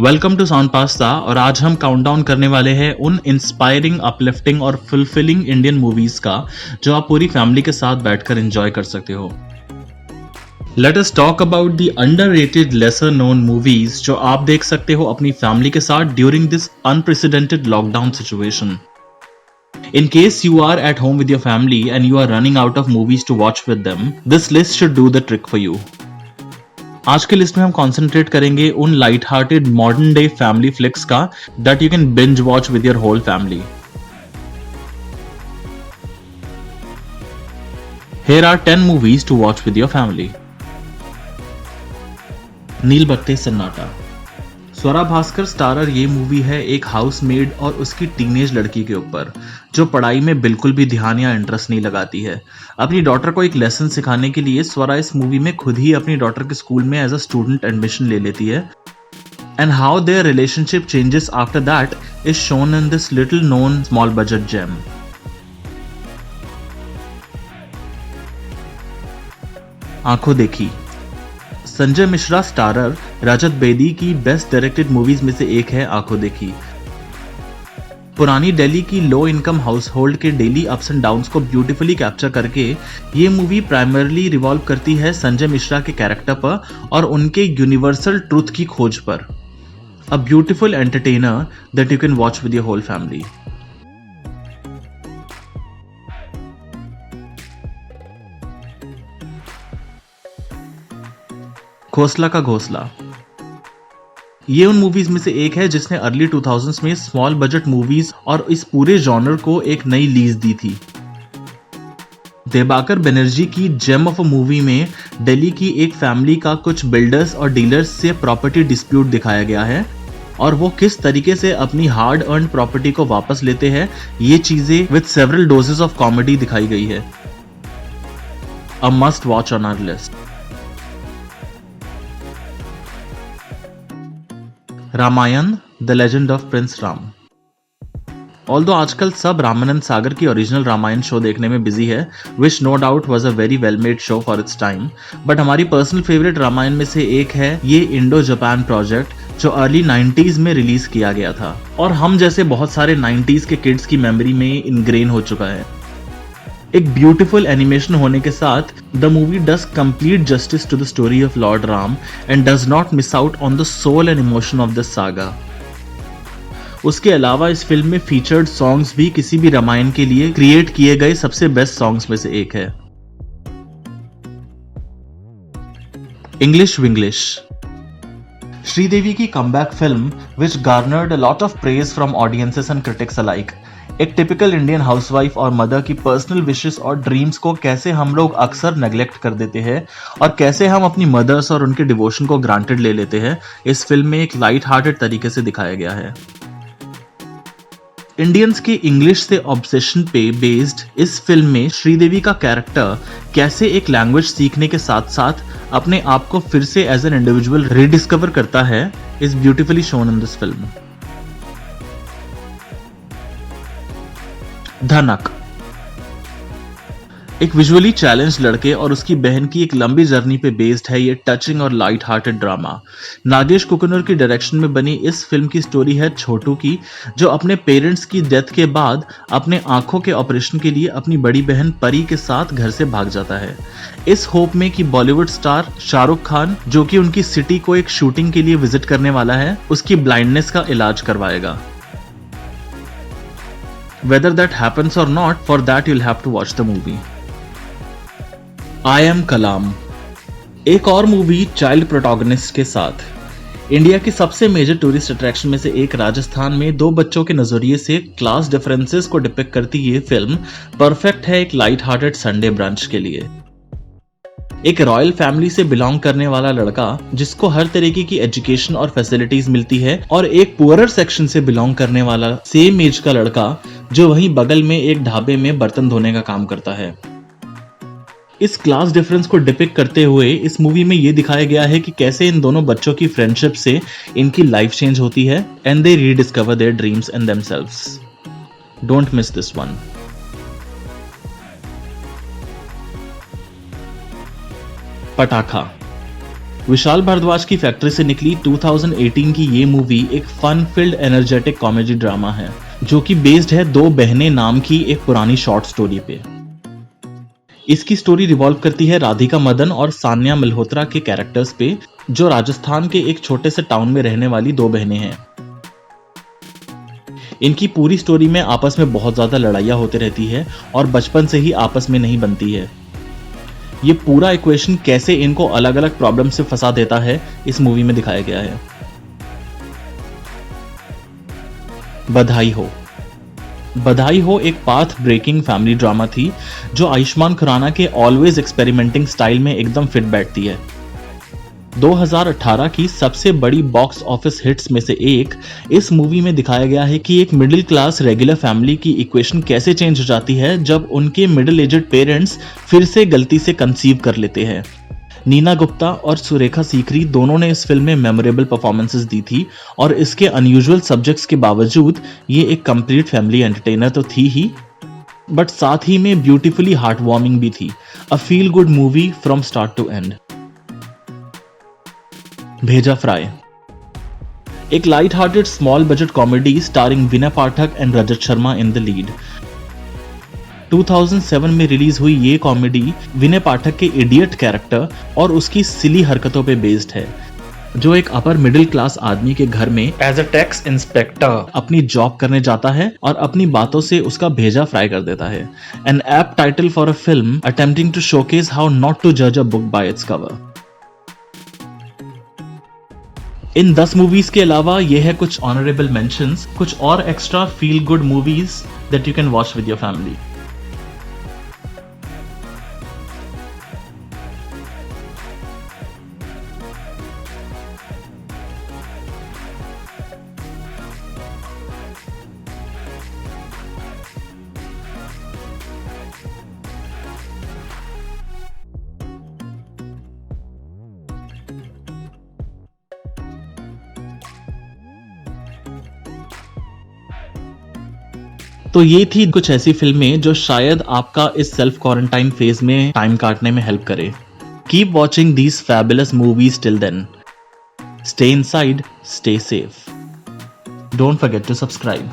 Welcome to sound pasta. और आज हम काउंटडाउन करने वाले हैं उन इंस्पायरिंग, अपलिफ्टिंग और फुलफिलिंग इंडियन मूवीज का जो आप पूरी फैमिली के साथ बैठकर एंजॉय कर सकते हो। Let us talk about the underrated, lesser known movies जो आप देख सकते हो अपनी फैमिली के साथ during this unprecedented lockdown situation. In case you are at home with your family and you are running out of movies to watch with them, this list should do the trick for you. आज के list में हम concentrate करेंगे उन light hearted modern day family flicks का that you can binge watch with your whole family. Here are 10 movies to watch with your family. Nil Battey Sannata. Swara Bhaskar starrer ये movie है एक हाउसमेड और उसकी टीनेज लड़की के ऊपर जो पढ़ाई में बिल्कुल भी ध्यान या इंटरेस्ट नहीं लगाती है। अपनी डॉटर को एक लेसन सिखाने के लिए स्वरा इस मूवी में खुद ही अपनी डॉटर के स्कूल में एज अ स्टूडेंट एडमिशन ले लेती है। And how their relationship changes after that is shown in this little known small budget gem. Ankhon Dekhi. Sanjay Mishra starrer Rajat Bedi की बेस्ट डायरेक्टेड मूवीज में से एक है आंखों देखी। पुरानी दिल्ली की लो इनकम हाउस होल्ड के डेली अप्स एंड डाउन्स को ब्यूटीफुली कैप्चर करके ये मूवी प्राइमरली रिवॉल्व करती है संजय मिश्रा के कैरेक्टर पर और उनके यूनिवर्सल ट्रूथ की खोज पर। A beautiful entertainer that you can watch with your whole family. Ghosla Ka घोसला। ये उन मूवीज में से एक है जिसने अर्ली 2000s में स्मॉल बजट मूवीज और इस पूरे जॉनर को एक नई लीज दी थी। देबाकर बनर्जी की जेम ऑफ अ मूवी में दिल्ली की एक फैमिली का कुछ बिल्डर्स और डीलर्स से प्रॉपर्टी डिस्प्यूट दिखाया गया है और वो किस तरीके से अपनी हार्ड अर्न प्रॉपर्टी को वापस लेते हैं, ये चीजें with several doses of comedy दिखाई गई है। A must watch on our list. Ramayana the legend of prince Ram. Although आजकल सब रामानंद सागर की ओरिजिनल रामायण शो देखने में बिजी है, which no doubt was a very well made show for its time, but हमारी पर्सनल फेवरेट रामायण में से एक है ये इंडो जापान प्रोजेक्ट जो अर्ली 90s में रिलीज किया गया था और हम जैसे बहुत सारे 90s के किड्स की मेमोरी में इनग्रेन हो चुका है। एक ब्यूटीफुल एनिमेशन होने के साथ the movie does complete justice to the story of Lord Ram and does not miss out on the soul and emotion of this saga. उसके अलावा इस फिल्म में फीचर्ड सॉन्ग्स भी किसी भी रामायण के लिए क्रिएट किए गए सबसे बेस्ट सॉन्ग्स में से एक है। इंग्लिश विंग्लिश। श्रीदेवी की comeback film which garnered a lot of praise from audiences and critics alike. एक टिपिकल इंडियन हाउसवाइफ और मदर की पर्सनल विशेस और ड्रीम्स को कैसे हम लोग अक्सर नेग्लेक्ट कर देते हैं और कैसे हम अपनी मदर्स और उनके डिवोशन को ग्रांटेड ले लेते हैं, इस फिल्म में एक लाइट हार्टेड तरीके से दिखाया गया है। इंडियंस के इंग्लिश से ऑब्सेशन पे बेस्ड इस फिल्म में श्रीदेवी का कैरेक्टर कैसे एक लैंग्वेज सीखने के साथ साथ अपने आप को फिर से एज एन इंडिविजुअल रीडिस्कवर करता है is beautifully shown in this film. धनक। एक विजुअली चैलेंज लड़के और उसकी बहन की एक लंबी जर्नी पे बेस्ड है ये टचिंग और लाइट हार्टेड ड्रामा। नागेश कुकुनर की डायरेक्शन में बनी इस फिल्म की स्टोरी है छोटू की, जो अपने पेरेंट्स की डेथ के बाद अपने आंखों के ऑपरेशन के लिए अपनी बड़ी बहन परी के साथ घर से भाग जाता है, इस होप में कि बॉलीवुड स्टार शाहरुख खान, जो कि उनकी सिटी को एक शूटिंग के लिए विजिट करने वाला है, उसकी ब्लाइंडनेस का इलाज करवाएगा। Whether that happens or not, for that you'll have to watch the movie. I Am Kalam। एक और मूवी चाइल्ड प्रोटोगनिस्ट के साथ। इंडिया की सबसे मेजर टूरिस्ट अट्रैक्शन में से एक राजस्थान में दो बच्चों के नजरिए से क्लास डिफरेंसेस को डिपिक्ट करती ये फिल्म परफेक्ट है एक लाइट हार्टेड संडे ब्रंच के लिए। एक रॉयल फैमिली से बिलोंग करने वाला लड़का जिसको हर तरीके की एजुकेशन और फैसिलिटीज मिलती है और एक पुअरर सेक्शन से बिलोंग करने वाला सेम एज का लड़का जो वहीं बगल में एक ढाबे में बर्तन धोने का काम करता है। इस क्लास डिफरेंस को डिपिक्ट करते हुए इस मूवी में ये दिखाया गया है कि कैसे इन दोनों बच्चों की फ्रेंडशिप से इनकी लाइफ चेंज होती है and they rediscover their dreams and themselves. Don't miss this one. पटाखा। विशाल भारद्वाज की फैक्ट्री से निकली 2018 की ये मूवी एक fun filled energetic comedy drama है जो कि बेस्ड है दो बहनें नाम की एक पुरानी शॉर्ट स्टोरी पे। इसकी स्टोरी रिवॉल्व करती है राधिका मदन और सान्या मल्होत्रा के कैरेक्टर्स पे, जो राजस्थान के एक छोटे से टाउन में रहने वाली दो बहनें हैं। इनकी पूरी स्टोरी में आपस में बहुत ज्यादा लड़ाइयाँ होती रहती है और बचपन से ही आपस में नहीं बनती है। ये पूरा इक्वेशन कैसे इनको अलग अलग प्रॉब्लम से फंसा देता है इस मूवी में दिखाया गया है। बधाई हो। बधाई हो एक पाथ ब्रेकिंग फैमिली ड्रामा थी जो आयुष्मान खुराना के ऑलवेज एक्सपेरिमेंटिंग स्टाइल में एकदम फिट बैठती है। 2018 की सबसे बड़ी बॉक्स ऑफिस हिट्स में से एक इस मूवी में दिखाया गया है कि एक मिडिल क्लास रेगुलर फैमिली की इक्वेशन कैसे चेंज हो जाती है जब उनके मिडिल एजेड पेरेंट्स फिर से गलती से कंसीव कर लेते हैं। नीना गुप्ता और सुरेखा सीकरी दोनों ने इस फिल्म में मेमोरेबल परफॉर्मेंसेस दी थी और इसके अनयूजुअल सब्जेक्ट्स के बावजूद ये एक कंप्लीट फैमिली एंटरटेनर तो थी ही, बट साथ ही में ब्यूटीफुली हार्ट वार्मिंग भी थी। A feel good movie from start to end. Bheja fry एक light hearted small budget comedy starring Vinay Pathak and Rajat Sharma in the lead. 2007 में रिलीज हुई ये कॉमेडी विनय पाठक के इडियट कैरेक्टर और उसकी सिली हरकतों पे बेस्ड है, जो एक अपर मिडिल क्लास आदमी के घर में एज अ टैक्स इंस्पेक्टर अपनी जॉब करने जाता है और अपनी बातों से उसका भेजा फ्राई कर देता है। An apt title for a film attempting to showcase how not to जज a book by its cover. इन 10 मूवीज के अलावा ये है कुछ ऑनरेबल मेंशंस, कुछ और extra feel good movies that you can watch with your family. तो ये थी कुछ ऐसी फिल्में जो शायद आपका इस सेल्फ क्वारंटाइन फेज में टाइम काटने में हेल्प करे। Keep watching these fabulous movies till then. Stay inside, stay safe. Don't forget to subscribe.